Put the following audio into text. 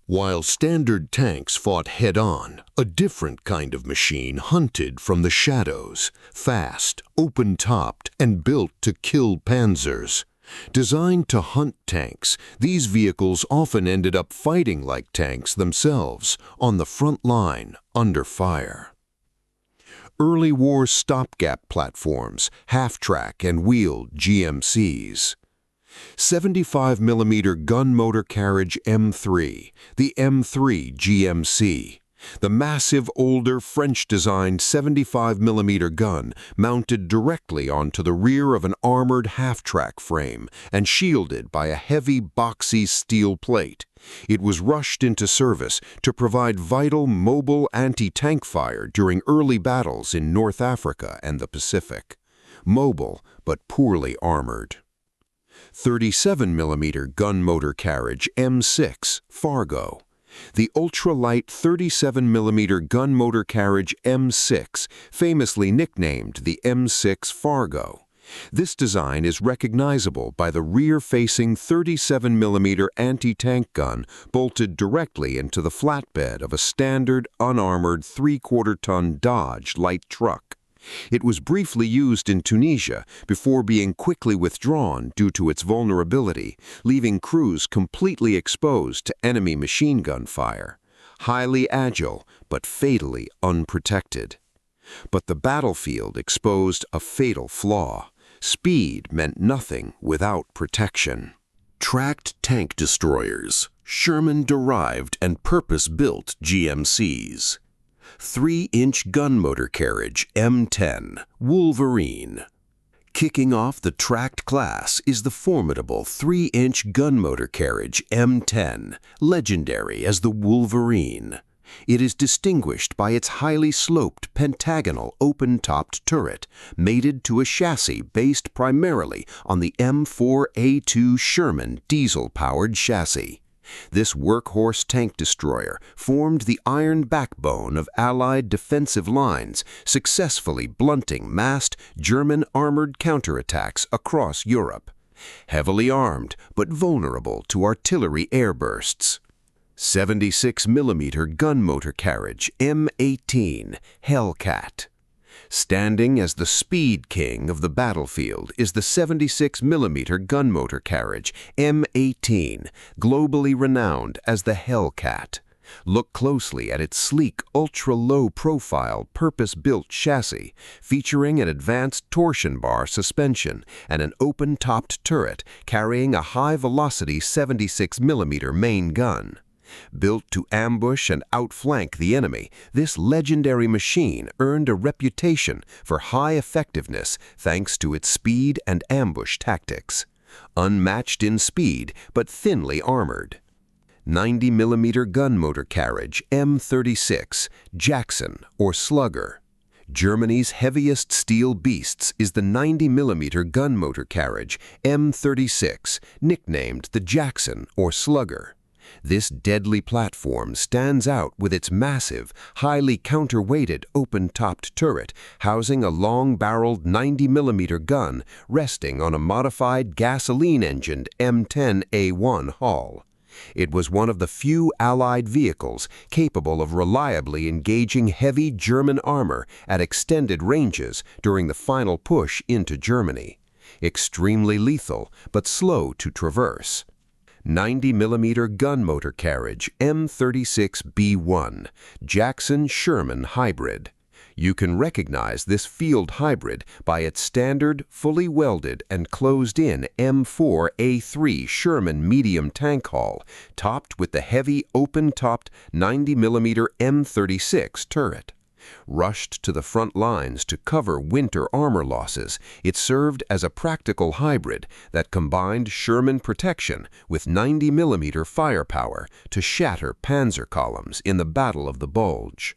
While standard tanks fought head-on, a different kind of machine hunted from the shadows, fast, open-topped, and built to kill panzers. Designed to hunt tanks, these vehicles often ended up fighting like tanks themselves, on the front line, under fire. Early war stopgap platforms, half-track and wheeled GMCs. 75mm gun motor carriage M3, the M3 GMC. The massive, older, French-designed 75mm gun mounted directly onto the rear of an armored half-track frame and shielded by a heavy, boxy steel plate. It was rushed into service to provide vital, mobile anti-tank fire during early battles in North Africa and the Pacific. Mobile, but poorly armored. 37mm gun motor carriage M6, Fargo. The ultralight 37mm gun motor carriage M6, famously nicknamed the M6 Fargo. This design is recognizable by the rear-facing 37mm anti-tank gun bolted directly into the flatbed of a standard, unarmored 3/4-ton Dodge light truck. It was briefly used in Tunisia before being quickly withdrawn due to its vulnerability, leaving crews completely exposed to enemy machine gun fire. Highly agile, but fatally unprotected. But the battlefield exposed a fatal flaw. Speed meant nothing without protection. Tracked tank destroyers, Sherman-derived and purpose-built GMCs. 3-inch gun motor carriage M10 Wolverine. Kicking off the tracked class is the formidable 3-inch gun motor carriage M10, legendary as the Wolverine. It is distinguished by its highly sloped pentagonal open-topped turret, mated to a chassis based primarily on the M4A2 Sherman diesel-powered chassis. This workhorse tank destroyer formed the iron backbone of Allied defensive lines, successfully blunting massed German armored counterattacks across Europe. Heavily armed, but vulnerable to artillery airbursts. 76mm gun motor carriage M18 Hellcat. Standing as the speed king of the battlefield is the 76mm gun motor carriage M18, globally renowned as the Hellcat. Look closely at its sleek, ultra-low-profile, purpose-built chassis, featuring an advanced torsion bar suspension and an open-topped turret carrying a high-velocity 76mm main gun. Built to ambush and outflank the enemy, this legendary machine earned a reputation for high effectiveness thanks to its speed and ambush tactics. Unmatched in speed, but thinly armored. 90mm gun motor carriage M36 Jackson or Slugger. Germany's heaviest steel beasts is the 90mm gun motor carriage M36, nicknamed the Jackson or Slugger. This deadly platform stands out with its massive, highly counterweighted open-topped turret housing a long-barreled 90mm gun resting on a modified gasoline-engined M10A1 hull. It was one of the few Allied vehicles capable of reliably engaging heavy German armor at extended ranges during the final push into Germany. Extremely lethal, but slow to traverse. 90mm gun motor carriage M36B1 Jackson Sherman hybrid. You can recognize this field hybrid by its standard, fully welded and closed-in M4A3 Sherman medium tank hull, topped with the heavy open-topped 90mm M36 turret. Rushed to the front lines to cover winter armor losses, it served as a practical hybrid that combined Sherman protection with 90mm firepower to shatter panzer columns in the Battle of the Bulge.